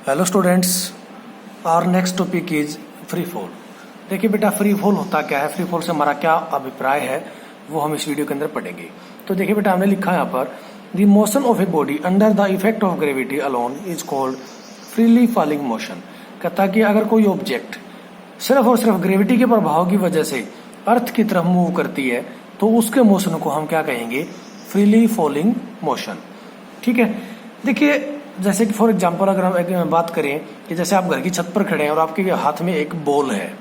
Hello students, our next topic is free fall. देखिए बेटा, free fall होता क्या है, फ्री फॉल से हमारा क्या अभिप्राय है, वो हम इस वीडियो के अंदर पढ़ेंगे। तो देखिए बेटा, हमने लिखा है यहाँ पर the motion of a body under the effect of gravity alone is called freely falling motion. कहता कि अगर कोई ऑब्जेक्ट सिर्फ और सिर्फ ग्रेविटी के प्रभाव की वजह से अर्थ की तरफ मूव करती है तो उसके मोशन को हम क्या कहेंगे, फ्रीली फॉलिंग मोशन। ठीक है। देखिए, जैसे कि फॉर एग्जांपल अगर हम एक बात करें कि जैसे आप घर की छत पर खड़े हैं और आपके हाथ में एक बॉल है,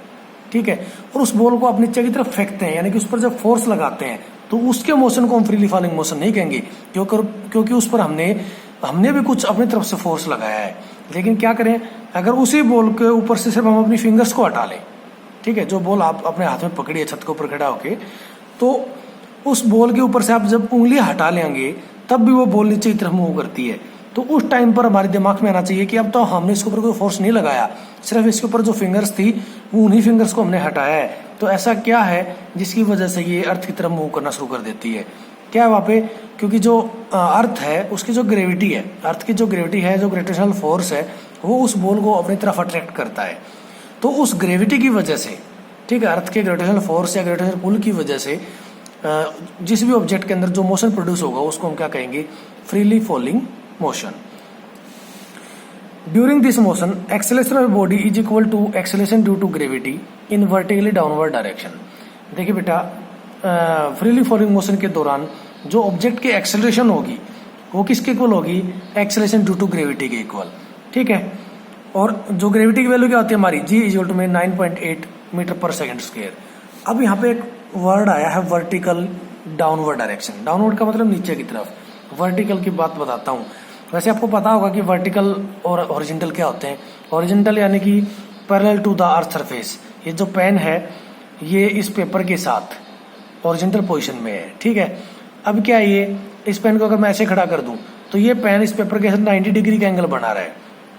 ठीक है, और उस बॉल को आप नीचे की तरफ फेंकते हैं, यानी कि उस पर जब फोर्स लगाते हैं तो उसके मोशन को हम फ्रीली फॉलिंग मोशन नहीं कहेंगे, क्योंकि उस पर हमने भी कुछ अपनी तरफ से फोर्स लगाया है। लेकिन क्या करें, अगर उसी बॉल के ऊपर से सिर्फ हम अपनी फिंगर्स को हटा लें, ठीक है, जो बॉल आप अपने हाथ में पकड़ी है छत के ऊपर खड़ा होके, तो उस बॉल के ऊपर से आप जब उंगलियां हटा लेंगे तब भी वो बॉल नीचे की तरफ मूव करती है। तो उस टाइम पर हमारे दिमाग में आना चाहिए कि अब तो हमने इसके ऊपर कोई फोर्स नहीं लगाया, सिर्फ इसके ऊपर जो फिंगर्स थी वो उन्हीं फिंगर्स को हमने हटाया है। तो ऐसा क्या है जिसकी वजह से ये अर्थ की तरफ मूव करना शुरू कर देती है? क्या है वहाँ पे? क्योंकि जो अर्थ है उसकी जो ग्रेविटी है, अर्थ की जो ग्रेविटी है, जो ग्रेविटेशनल फोर्स है, वो उस बॉल को अपनी तरफ अट्रैक्ट करता है। तो उस ग्रेविटी की वजह से, ठीक है, अर्थ के ग्रेविटेशनल फोर्स या ग्रेविटेशनल पुल की वजह से जिस भी ऑब्जेक्ट के अंदर जो मोशन प्रोड्यूस होगा उसको हम क्या कहेंगे, freely falling motion. During this motion acceleration of body is equal to acceleration due to gravity in vertically downward direction. देखिए बेटा, फ्रीली फॉलिंग मोशन के दौरान जो ऑब्जेक्ट की एक्सेलरेशन होगी वो किसके इक्वल होगी, एक्सेलरेशन ड्यू टू ग्रेविटी के इक्वल। ठीक है। और जो ग्रेविटी की वैल्यू क्या होती है हमारी, जी इज इक्वल टू 9.8 मीटर पर सेकेंड स्क्वायर। अब यहाँ पे एक वर्ड आया है वर्टिकल डाउनवर्ड डायरेक्शन। डाउनवर्ड का मतलब नीचे की तरफ, वर्टिकल की बात बताता हूँ। वैसे आपको पता होगा कि वर्टिकल और हॉरिजॉन्टल क्या होते हैं। हॉरिजॉन्टल यानी कि parallel to the earth surface. ये जो पेन है ये इस पेपर के साथ हॉरिजॉन्टल पोजीशन में है, ठीक है। अब क्या है, ये इस पेन को अगर मैं ऐसे खड़ा कर दूं तो ये पेन इस पेपर के साथ 90 डिग्री का एंगल बना रहा है,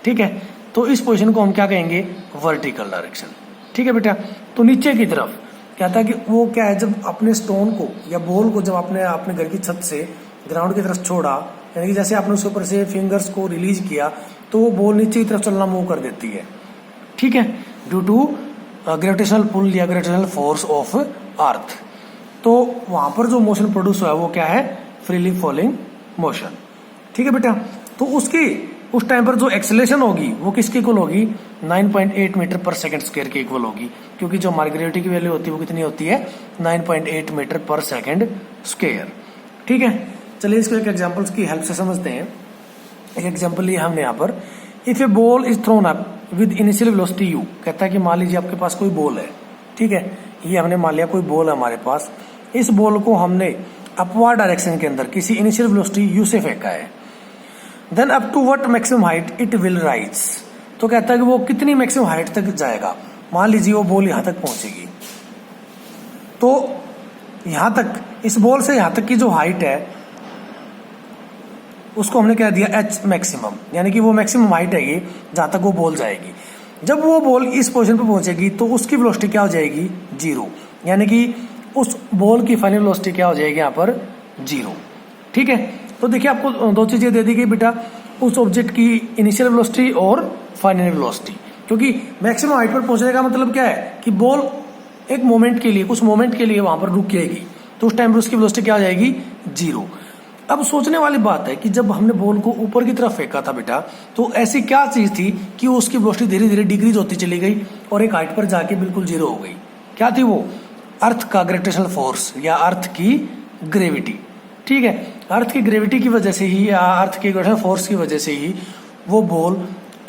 ठीक है। तो इस पोजीशन को हम क्या कहेंगे, वर्टिकल डायरेक्शन। ठीक है बेटा। तो नीचे की तरफ कहता है कि वो क्या है, जब अपने स्टोन को या बॉल को जब आपने अपने घर की छत से ग्राउंड की तरफ छोड़ा, यानी कि जैसे आपने उसके ऊपर से फिंगर्स को रिलीज किया तो वो बॉल नीचे की तरफ चलना मूव कर देती है, ठीक है, ड्यू टू ग्रेविटेशनल पुल या ग्रेविटेशनल फोर्स ऑफ अर्थ। तो वहां पर जो मोशन प्रोड्यूस हुआ है वो क्या है, फ्रीली फॉलिंग मोशन। ठीक है बेटा। तो उस टाइम पर जो एक्सेलरेशन होगी वो किसके इक्वल होगी, 9.8 मीटर पर सेकंड स्क्वायर के इक्वल होगी, क्योंकि जो हमारी ग्रेविटी की वैल्यू होती है वो कितनी होती है, 9.8 मीटर पर सेकंड स्क्वायर। ठीक है। चलिए इसको एक एग्जांपल्स की हेल्प से समझते हैं। एक एग्जांपल लिया हमने यहाँ पर, if A ball is throne up with initial velocity you. कहता है कि मान लीजिए आपके पास कोई बॉल है, ठीक है, ये हमने मान लिया कोई बॉल है हमारे पास। इस बॉल को हमने अपवर्ड डायरेक्शन के अंदर किसी इनिशियल वेलोसिटी यू से फेंका है। Then up to what maximum height it will rise. तो कहता है कि वो कितनी मैक्सिमम हाइट तक जाएगा। मान लीजिए वो बॉल यहां तक पहुंचेगी, तो यहां तक, इस बॉल से यहां तक की जो हाइट है उसको हमने कह दिया एच मैक्सिमम, यानी कि वो मैक्सिमम हाइट है ये जहां तक वो बॉल जाएगी। जब वो बॉल इस पोजीशन पर पहुंचेगी तो उसकी वेलोसिटी क्या हो जाएगी, 0, यानी कि उस बॉल की फाइनल वेलोसिटी क्या हो जाएगी यहाँ पर, 0। ठीक है। तो देखिए आपको दो चीजें दे दी गई बेटा, उस ऑब्जेक्ट की इनिशियल वेलोसिटी और फाइनल वेलोसिटी। क्योंकि मैक्सिमम हाइट पर पहुंचने का मतलब क्या है कि बॉल एक मोमेंट के लिए, कुछ मोमेंट के लिए वहां पर रुकेगी, तो उस टाइम पर उसकी वेलोसिटी क्या हो जाएगी, 0। अब सोचने वाली बात है कि जब हमने बॉल को ऊपर की तरफ फेंका था बेटा, तो ऐसी क्या चीज थी कि उसकी वेलोसिटी धीरे धीरे डिक्रीज होती चली गई और एक हाइट पर जाके बिल्कुल 0 हो गई। क्या थी वो, अर्थ का ग्रेविटेशनल फोर्स या अर्थ की ग्रेविटी। ठीक है। अर्थ की ग्रेविटी की वजह से ही या अर्थ के ग्रेविटेशनल फोर्स की वजह से ही वो बॉल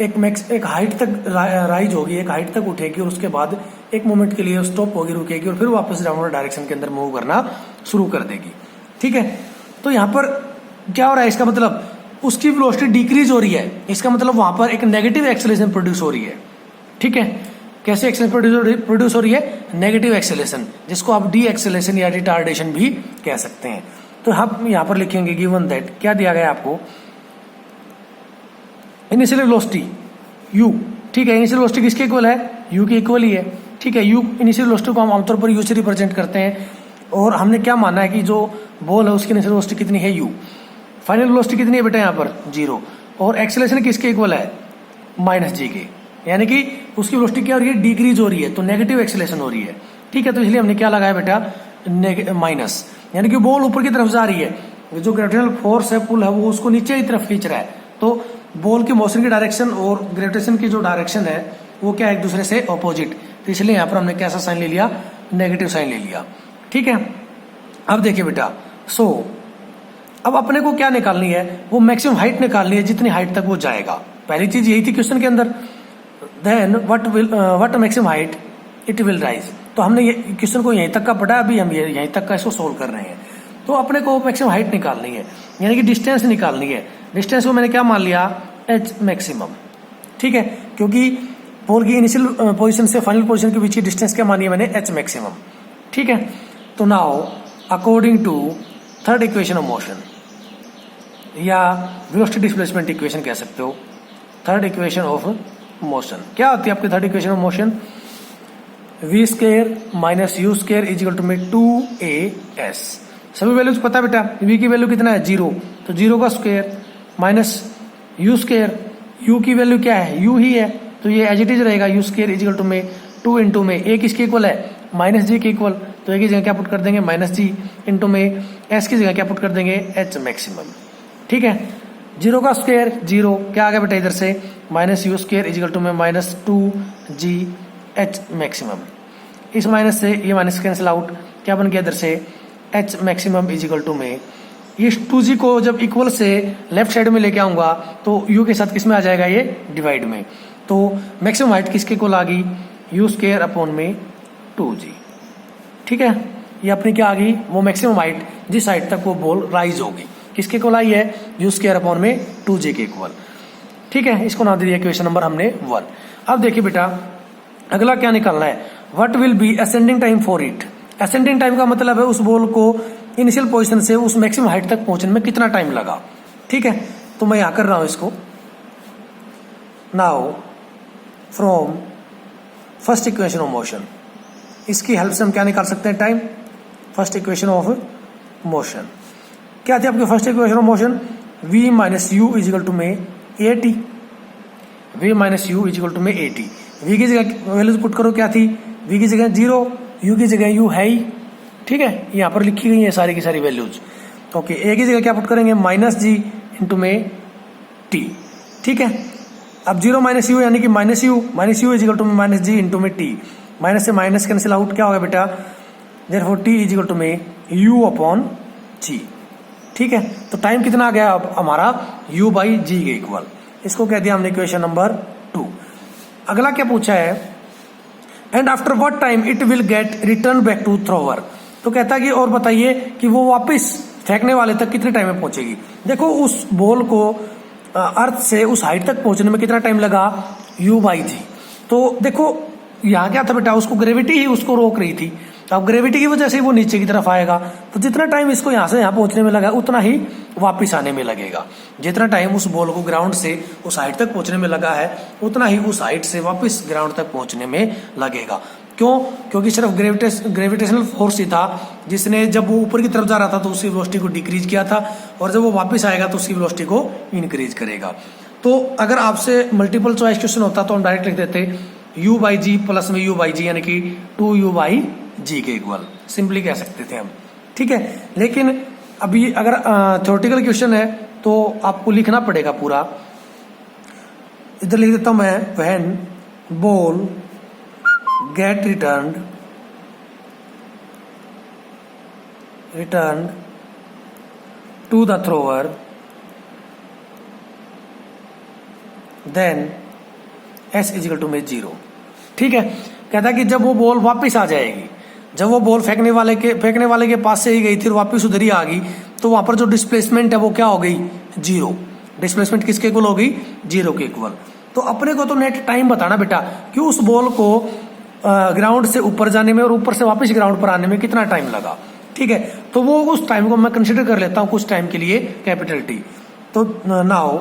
एक हाइट तक राइज होगी, एक हाइट तक उठेगी और उसके बाद एक मोमेंट के लिए स्टॉप होगी, रुकेगी और फिर वापस डाउनवर्ड डायरेक्शन के अंदर मूव करना शुरू कर देगी। ठीक है। तो यहाँ पर क्या हो रहा है, इसका मतलब उसकी वेलोसिटी डिक्रीज हो रही है, इसका मतलब वहां पर एक नेगेटिव एक्सेलरेशन प्रोड्यूस हो रही है। ठीक है। कैसे एक्सेलरेशन प्रोड्यूस हो रही है, नेगेटिव एक्सेलरेशन, जिसको आप डी एक्सेलरेशन या रिटार्डेशन भी कह सकते हैं। तो हम यहाँ पर लिखेंगे गिवन दैट, क्या दिया गया आपको, इनिशियल वेलोसिटी u। ठीक है। इनिशियल वेलोसिटी किसके इक्वल है, u के इक्वल ही है। ठीक है। u इनिशियल वेलोसिटी को हम आमतौर पर u से रिप्रेजेंट करते हैं और हमने क्या माना है कि जो बॉल है उसकी इनिशियल वेलोसिटी कितनी है, u। फाइनल वेलोसिटी कितनी है बेटा यहाँ पर, 0। और एक्सेलरेशन किसके इक्वल है, माइनस जी के, यानी कि उसकी वेलोसिटी क्या हो रही है, डिक्रीज हो रही है, तो नेगेटिव एक्सेलरेशन हो रही है। ठीक है, तो इसलिए हमने क्या लगाया बेटा, माइनस, यानी कि बॉल ऊपर की तरफ जा रही है, जो ग्रेविटेशनल फोर्स है, पुल है, वो उसको नीचे की तरफ खींच रहा है। तो बॉल की मोशन की डायरेक्शन और ग्रेविटेशन की जो डायरेक्शन है वो क्या है, एक दूसरे से ऑपोजिट, तो इसलिए यहाँ पर हमने कैसा साइन ले लिया, नेगेटिव साइन ले लिया। ठीक है, अब देखिए बेटा, अब अपने को क्या निकालनी है, वो मैक्सिमम हाइट निकालनी है जितनी हाइट तक वो जाएगा। पहली चीज यही थी क्वेश्चन के अंदर, then what maximum height it will rise. तो हमने ये क्वेश्चन को यहीं तक का पढ़ा, अभी हम यहीं तक का इसको सोल्व कर रहे हैं। तो अपने को मैक्सिमम हाइट निकालनी है, यानी कि डिस्टेंस निकालनी है। डिस्टेंस को मैंने क्या मान लिया, एच मैक्सिमम। ठीक है, क्योंकि बॉल की इनिशियल पोजीशन से फाइनल पोजीशन के बीच की डिस्टेंस क्या मानी है मैंने, एच मैक्सिमम। ठीक है, तो now according to third equation of motion, या वेलोसिटी डिस्प्लेसमेंट इक्वेशन कह सकते हो, थर्ड इक्वेशन ऑफ मोशन क्या होती है आपकी third equation of motion, v square minus u square is equal to में 2as। सभी वैल्यूज पता है बेटा, v की वैल्यू कितना है, 0, तो 0 का square minus u square, u की वैल्यू क्या है, u ही है, तो ये एज इट इज रहेगा, u square is equal to में 2 इंटू में a किसके इक्वल है, माइनस जी के इक्वल, तो a की जगह क्या पुट कर देंगे, माइनस जी, इंटू में s की जगह क्या पुट कर देंगे, h मैक्सिमम। ठीक है, 0 का स्क्वायर 0, क्या आ गया बेटा इधर से, minus u square is equal to में माइनस 2gh मैक्सिमम। इस माइनस से ये माइनस कैंसिल आउट, क्या बन गया इधर से, h maximum is equal to में, इस 2g को जब इक्वल से लेफ्ट साइड में लेके आऊंगा तो u के साथ किस में आ जाएगा, ये डिवाइड में, तो मैक्सिमम हाइट किसके को आ गई, यू स्क्वायर अपॉन में 2g। ठीक है, ये अपनी क्या आ गई, वो मैक्सिमम हाइट जिस हाइट तक वो बॉल राइज होगी, किसके को आई है, यू स्क्वायर अपॉन में 2g के इक्वल। ठीक है, इसको नाम दे दिया क्वेश्चन नंबर हमने 1। अब देखिए बेटा, अगला क्या निकालना है, what will be ascending time for it. Ascending time का मतलब है उस बॉल को इनिशियल पोजीशन से उस मैक्सिमम हाइट तक पहुंचने में कितना टाइम लगा। ठीक है, तो मैं यहां कर रहा हूं इसको। Now from first equation of motion, इसकी हेल्प से हम क्या निकाल सकते हैं, time. First equation of motion क्या थी आपकी, first equation of motion, v minus u is equal to में at, v minus u is equal to में at। v की जगह वैल्यूज पुट करो, क्या थी, v की जगह 0, u की जगह u है ही। ठीक है, यहाँ पर लिखी गई है सारी की सारी वैल्यूज। ओके, a की जगह क्या पुट करेंगे, माइनस जी इंटू में t। ठीक है, अब 0 माइनस यू यानी कि minus u is equal to में माइनस जी इंटू में t, माइनस से माइनस कैंसिल आउट, क्या होगा बेटा, देयरफॉर t इज इक्वल टू में u अपॉन g। ठीक है, तो टाइम कितना आ गया अब हमारा, u बाई जी के इक्वल, इसको कह दिया हमने इक्वेशन नंबर 2। अगला क्या पूछा है, and after what time it will get return back to thrower. तो कहता है कि और बताइए कि वो वापस फेंकने वाले तक कितने टाइम में पहुंचेगी। देखो उस बॉल को अर्थ से उस हाइट तक पहुंचने में कितना टाइम लगा, u बाई जी। तो देखो यहाँ क्या था बेटा, उसको ग्रेविटी ही उसको रोक रही थी, तो अब ग्रेविटी की वजह से वो नीचे की तरफ आएगा, तो जितना टाइम इसको यहाँ से यहाँ पहुंचने में लगा उतना ही वापस आने में लगेगा। जितना टाइम उस बॉल को ग्राउंड से उस हाइट तक पहुंचने में लगा है उतना ही उस हाइट से वापस ग्राउंड तक पहुंचने में लगेगा। क्यों, क्योंकि सिर्फ ग्रेविटेशनल फोर्स ही था जिसने जब वो ऊपर की तरफ जा रहा था तो उसकी वेलोसिटी को डिक्रीज किया था, और जब वो वापस आएगा तो उसकी वेलोसिटी को इंक्रीज करेगा। तो अगर आपसे मल्टीपल चॉइस क्वेश्चन होता तो हम डायरेक्ट लिख देते u बाई जी प्लस में u बाई जी, यानी कि 2u बाई जी के इक्वल, सिंपली कह सकते थे हम। ठीक है, लेकिन अभी अगर थ्योरेटिकल क्वेश्चन है तो आपको लिखना पड़ेगा पूरा। इधर लिख देता हूं मैं, when ball get return to the thrower then s is equal to में 0। ठीक है, कहता है कि जब वो बॉल वापस आ जाएगी, जब वो बॉल फेंकने वाले के पास से ही गई थी और वापस उधर ही आ गई, तो वहां पर जो डिस्प्लेसमेंट है वो क्या हो गई, 0। डिस्प्लेसमेंट किसके इक्वल हो गई, 0 के इक्वल। तो अपने को तो नेट टाइम बताना बेटा कि उस बॉल को ग्राउंड से ऊपर जाने में और ऊपर से वापस ग्राउंड पर आने में कितना टाइम लगा। ठीक है, तो वो उस टाइम को मैं कंसिडर कर लेता हूं कुछ टाइम के लिए, कैपिटल T। तो now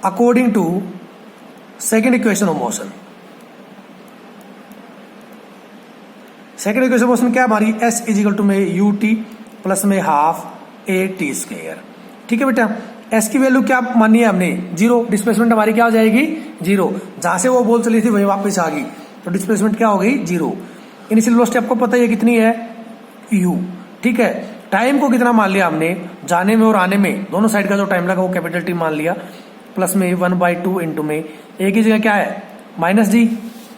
according to second equation of motion, second equation motion क्या हमारी, s इज इक्वल टू में ut प्लस में हाफ a t स्क्वायर। ठीक है बेटा, एस की वैल्यू क्या मानी है हमने, 0। डिस्प्लेसमेंट हमारी क्या हो जाएगी, 0। जहां से वो बॉल चली थी वहीं वापस आ गई, तो डिस्प्लेसमेंट क्या हो गई, 0। इनिशियल वेलोसिटी आपको पता है कितनी है, u। ठीक है, टाइम को कितना मान लिया हमने, जाने में और आने में दोनों साइड का जो टाइम लगा वो कैपिटल टी मान लिया, प्लस में 1/2 इंटू में ए की जगह क्या है माइनस जी,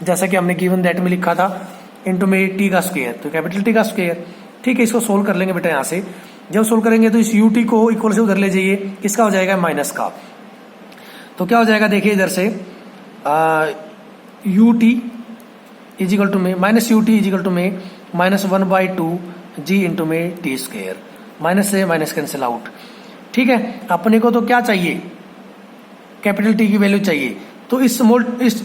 जैसा कि हमने गिवन दैट में लिखा था, इंटू में टी का स्क्वायर, तो कैपिटल टी का स्क्वायर। ठीक है, इसको सोल्व कर लेंगे बेटा। यहाँ से जब सोल्व करेंगे तो इस यू टी को इक्वल से उधर ले जाइए, किसका हो जाएगा, माइनस का। तो क्या हो जाएगा, देखिए इधर से यू टी इजिकल टू में minus u t is equal to में -1/2 जी इंटू में टी स्क्वायर, माइनस से माइनस कैंसिल आउट। ठीक है, अपने को तो क्या चाहिए, कैपिटल टी की वैल्यू चाहिए, तो इस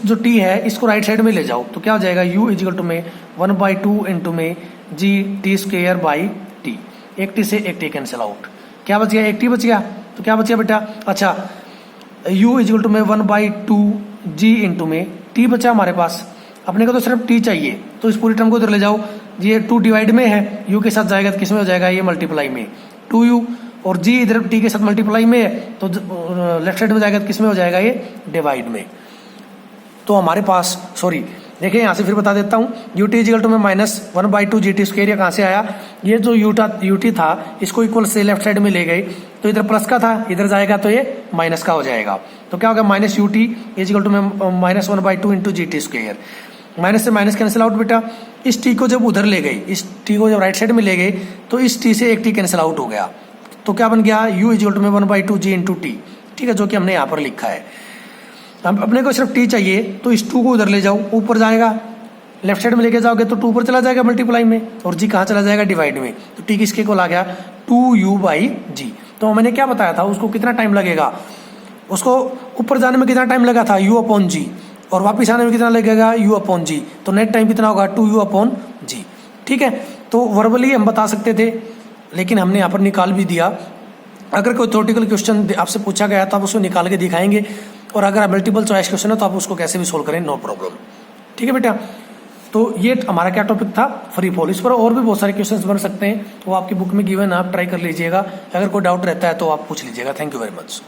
जो टी है इसको राइट साइड में ले जाओ, तो क्या हो जाएगा, u इजिकल टू में 1/2 इंटू में जी टी स्क्वायर बाई टी। एक टी से एक टी कैंसिल आउट, क्या बच गया, एक टी बच गया। तो क्या बच गया बेटा, अच्छा u इजिकल टू में 1/2 जी इंटू में टी बचा हमारे पास, अपने को तो सिर्फ टी चाहिए, तो इस पूरी टर्म को उधर ले जाओ, ये 2 डिवाइड में है, u के साथ जाएगा तो किसमें हो जाएगा, ये मल्टीप्लाई में 2u, और g इधर t के साथ मल्टीप्लाई में है तो लेफ्ट साइड में जाएगा तो किसमें हो जाएगा, ये डिवाइड में। तो हमारे पास देखिए यहाँ से फिर बता देता हूँ, यू टी इजिकल टू में -1/2 जी टी स्क्वायर, कहाँ से आया, ये जो यू टी था इसको इक्वल से लेफ्ट साइड में ले गए, तो इधर प्लस का था, इधर जाएगा तो ये माइनस का हो जाएगा। तो क्या होगा, minus u t is equal to में -1/2 into g t square, minus से माइनस कैंसिल आउट बेटा। इस टी को जब उधर ले गए, इस टी को जब राइट साइड में ले गए तो इस टी से एक टी कैंसिल आउट हो गया, तो क्या बन गया, u इजिकल टू में 1/2 जी इंटू टी। ठीक है, जो कि हमने यहाँ पर लिखा है। अब अपने को सिर्फ टी चाहिए, तो इस 2 को उधर ले जाओ, ऊपर जाएगा, लेफ्ट साइड में लेके जाओगे तो 2 ऊपर चला जाएगा मल्टीप्लाई में, और जी कहाँ चला जाएगा, डिवाइड में, तो टी किसके को ला गया, 2u/g। तो मैंने क्या बताया था, उसको कितना टाइम लगेगा, उसको ऊपर जाने में कितना टाइम लगा था, u/g, और वापिस आने में कितना लगेगा, u/g, तो नेट टाइम कितना होगा, 2u/g। ठीक है, तो वर्बली हम बता सकते थे, लेकिन हमने यहाँ पर निकाल भी दिया। अगर कोई थ्योरेटिकल क्वेश्चन आपसे पूछा गया तो आप उसको निकाल के दिखाएंगे, और अगर मल्टीपल चॉइस क्वेश्चन है तो आप उसको कैसे भी सोल्व करें, नो प्रॉब्लम। ठीक है बेटा, तो ये हमारा क्या टॉपिक था, फ्री फॉल। इस पर और भी बहुत सारे क्वेश्चंस बन सकते हैं, वो आपकी बुक में गिवन, आप ट्राई कर लीजिएगा। अगर कोई डाउट रहता है तो आप पूछ लीजिएगा। Thank you very much.